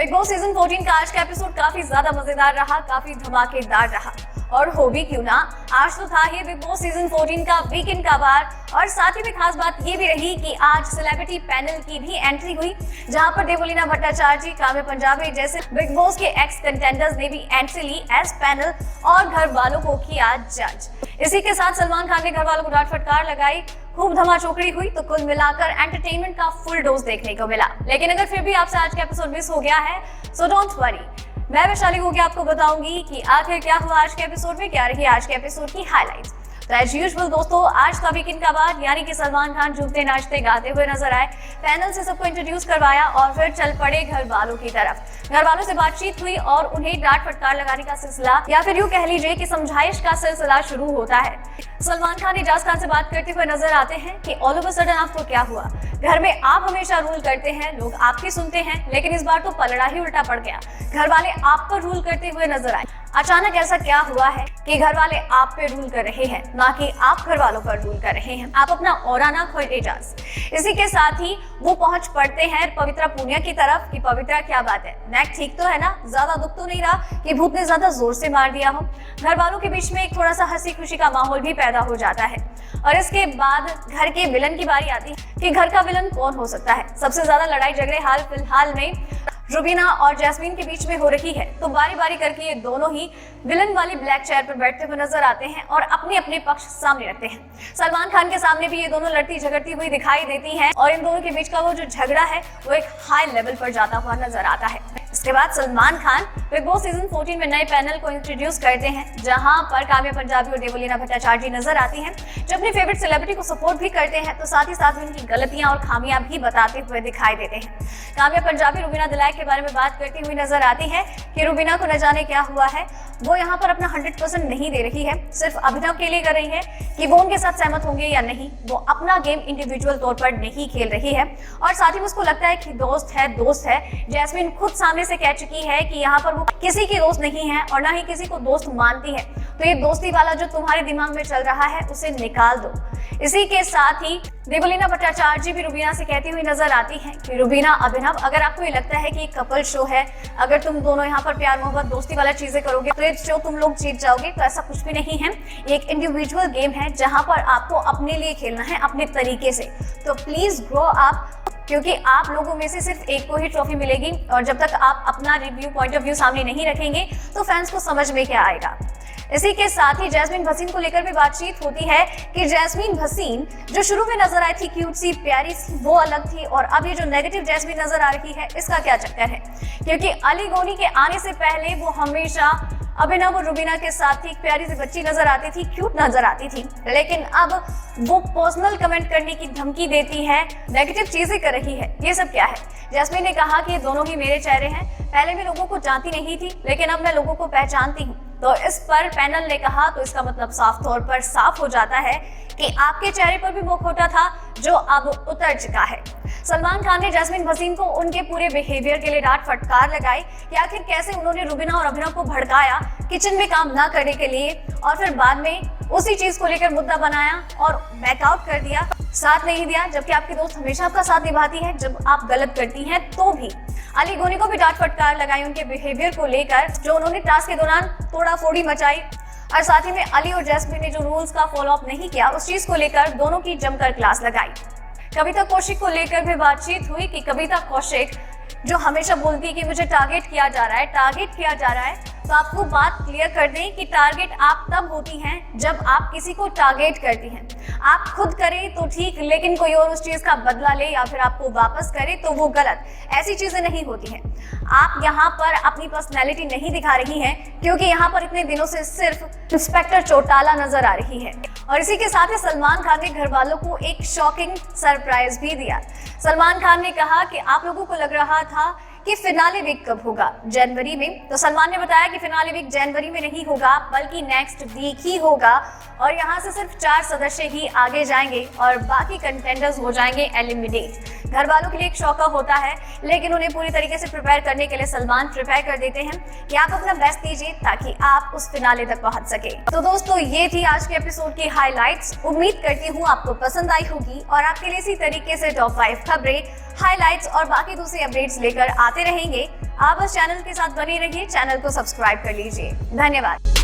Big boss season 14 का आज का एपिसोड काफी ज्यादा मजेदार रहा, काफी धमाकेदार रहा। और हो भी क्यों ना, आज तो था ही बिग बॉस सीजन 14 का वीकेंड का बार। और साथ ही में खास बात ये भी रही कि आज सेलिब्रिटी पैनल की भी एंट्री हुई, जहां पर देवलीना भट्टाचार्य, काव्य पंजाबी जैसे बिग बॉस के एक्स कंटेंडर्स ने भी एंट्री ली एज पैनल और घर वालों को किया जज। इसी के साथ सलमान खान ने घर वालों को डांट फटकार लगाई, खूब धमाचौकड़ी हुई, तो कुल मिलाकर एंटरटेनमेंट का फुल डोज देखने को मिला। लेकिन अगर फिर भी आपसे आज का एपिसोड मिस हो गया है, सो डोंट वरी, मैं वैशाली होके आपको बताऊंगी कि आखिर क्या हुआ आज के एपिसोड में, क्या रही आज के एपिसोड की हाइलाइट्स। तो एज यूजुअल दोस्तों, आज का वीकेंड का बाद यानी कि सलमान खान झूमते नाचते गाते हुए नजर आए, पैनल से सबको इंट्रोड्यूस करवाया और फिर चल पड़े घर वालों की तरफ। घर वालों से बातचीत हुई और उन्हें डांट फटकार लगाने का सिलसिला, या फिर यूं कह लीजिए कि समझाइश का सिलसिला शुरू होता है। सलमान खान इजाज खान से बात करते हुए नजर आते हैं कि ऑल ऑफ अ सडन आपको क्या हुआ, घर में आप हमेशा रूल करते हैं, लोग आपकी सुनते हैं, लेकिन इस बार तो पलड़ा ही उल्टा पड़ गया, घर वाले आप पर रूल करते हुए नजर आए। अचानक ऐसा क्या हुआ है कि घर वाले आप पे रूल कर रहे हैं, ना कि आप घर वालों पर रूल कर रहे हैं। आप अपना ऑरा ना खोए इजाज। इसी के साथ ही वो पहुंच पड़ते हैं पवित्रा पूनिया की तरफ कि पवित्रा क्या बात है, नेक ठीक तो है ना, ज्यादा दुख तो नहीं रहा कि भूत ने ज्यादा जोर से मार दिया हो। घर वालों के बीच में एक थोड़ा सा हंसी खुशी का माहौल भी पैदा हो जाता है। और इसके बाद घर के विलन की बारी आती है कि घर का विलन कौन हो सकता है। सबसे ज्यादा लड़ाई झगड़े हाल फिलहाल में रुबीना और जैस्मीन के बीच में हो रही है, तो बारी बारी करके ये दोनों ही विलन वाली ब्लैक चेयर पर बैठते हुए नजर आते हैं और अपने अपने पक्ष सामने रखते हैं। सलमान खान के सामने भी ये दोनों लड़ती झगड़ती हुई दिखाई देती हैं और इन दोनों के बीच का वो जो झगड़ा है वो एक हाई लेवल पर जाता हुआ नजर आता है। इसके बाद Salman Khan big boss season 14 में नए पैनल को इंट्रोड्यूस करते हैं, जहां पर काव्य पंजाबी और देवलीना भट्टाचार्य नजर आती हैं, जो अपनी फेवरेट सेलिब्रिटी को सपोर्ट भी करते हैं, तो साथ ही साथ उनकी गलतियां और खामियां भी बताते हुए दिखाई देते हैं। काव्य पंजाबी रुबीना दिलाइक के बारे में बात करती हुई नजर आती है कि रुबीना को न जाने क्या हुआ है, वो यहाँ पर अपना 100% नहीं दे रही है, सिर्फ अभिनव के लिए कर रही है कि वो उनके साथ सहमत होंगे या नहीं। वो अपना गेम इंडिविजुअल तौर पर नहीं खेल रही है और साथ ही उसको लगता है कि दोस्त है। जैस्मीन खुद सामने से कह चुकी है कि यहाँ पर वो किसी की दोस्त नहीं है और ना ही किसी को दोस्त मानती है, तो ये दोस्ती वाला जो तुम्हारे दिमाग में चल रहा है उसे निकाल दो। इसी के साथ ही देवलीना भट्टाचार्य भी रुबीना से कहती हुई नजर आती है कि रुबीना, अभिनव, अगर आपको ये लगता है कि एक कपल शो है, अगर तुम दोनों यहाँ पर प्यार मोहब्बत दोस्ती वाला चीजें करोगे तो ये शो तुम लोग जीत जाओगे, तो ऐसा कुछ भी नहीं है। एक इंडिविजुअल गेम है जहाँ पर आपको अपने लिए खेलना है, अपने तरीके से। तो प्लीज ग्रो अप, क्योंकि आप लोगों में से सिर्फ एक को ही ट्रॉफी मिलेगी और जब तक आप अपना रिव्यू पॉइंट ऑफ व्यू सामने नहीं रखेंगे तो फैंस को समझ में क्या आएगा। इसी के साथ ही जैस्मीन भसीन को लेकर भी बातचीत होती है कि जैस्मीन भसीन जो शुरू में नजर आई थी क्यूट सी प्यारी सी, वो अलग थी, और अब ये जो नेगेटिव जैस्मीन नजर आ रही है इसका क्या चक्कर है, क्योंकि अली गोनी के आने से पहले वो हमेशा अभिनव और रुबीना के साथ ही एक प्यारी सी बच्ची नजर आती थी, क्यूट नजर आती थी, लेकिन अब वो पर्सनल कमेंट करने की धमकी देती है, नेगेटिव चीजें कर रही है। ये सब क्या है? जैस्मीन ने कहा कि ये दोनों ही मेरे चेहरे हैं, पहले मैं लोगों को जानती नहीं थी लेकिन अब मैं लोगों को पहचानती हूँ। तो इस पर पैनल ने कहा, तो इसका मतलब साफ तौर पर साफ हो जाता है कि आपके चेहरे पर भी मुखौटा था जो अब उतर चुका है। सलमान खान ने जैस्मीन भसीन को उनके पूरे बिहेवियर के लिए डांट फटकार लगाई कि आखिर कैसे उन्होंने रुबीना और अभिनव को भड़काया किचन में काम ना करने के लिए, और फिर बाद में उसी चीज को लेकर मुद्दा बनाया और बैकआउट कर दिया, साथ नहीं दिया, जबकि आपकी दोस्त हमेशा आपका साथ निभाती है जब आप गलत करती हैं। तो भी अली गोनी को भी डांट फटकार लगाई उनके बिहेवियर को लेकर, जो उन्होंने टास्क के दौरान तोड़ाफोड़ी मचाई, और साथ ही में अली और जैस्मीन ने जो रूल्स का फॉलो अप नहीं किया उस चीज को लेकर दोनों की जमकर क्लास लगाई। कविता कौशिक को लेकर भी बातचीत हुई कि कविता कौशिक जो हमेशा बोलती है कि मुझे टारगेट किया जा रहा है, तो आपको बात क्लियर कर दें कि टारगेट आप तब होती हैं जब आप किसी को टारगेट करती हैं। आप खुद करें तो ठीक, लेकिन कोई और उस चीज का बदला ले या फिर आपको वापस करे तो वो गलत। ऐसी चीजें नहीं होती हैं। आप यहाँ पर अपनी पर्सनैलिटी नहीं दिखा रही हैं, क्योंकि यहाँ पर इतने दिनों से सिर्फ इंस्पेक्टर चौटाला नजर आ रही है। और इसी के साथ ही सलमान खान ने घर वालों को एक शॉकिंग सरप्राइज भी दिया। सलमान खान ने कहा कि आप लोगों को लग रहा था कि फिनाले वीक कब होगा, जनवरी में, तो सलमान ने बताया कि फिनाले वीक जनवरी में नहीं होगा बल्कि नेक्स्ट वीक ही होगा, और यहाँ से सिर्फ 4 सदस्य ही आगे जाएंगे और बाकी कंटेंडर्स हो जाएंगे एलिमिनेट। घर वालों के लिए एक शौका होता है, लेकिन उन्हें पूरी तरीके से प्रिपेयर करने के लिए सलमान प्रिपेयर कर देते हैं कि आप अपना बेस्ट दीजिए ताकि आप उस फिनाले तक पहुंच सके। तो दोस्तों, ये थी आज के एपिसोड की हाइलाइट्स। उम्मीद करती हूँ आपको पसंद आई होगी और आपके लिए इसी तरीके से टॉप 5 खबरें हाइलाइट्स और बाकी दूसरी अपडेट्स लेकर आते रहेंगे। आप बस चैनल के साथ बने रहिए, चैनल को सब्सक्राइब कर लीजिए। धन्यवाद।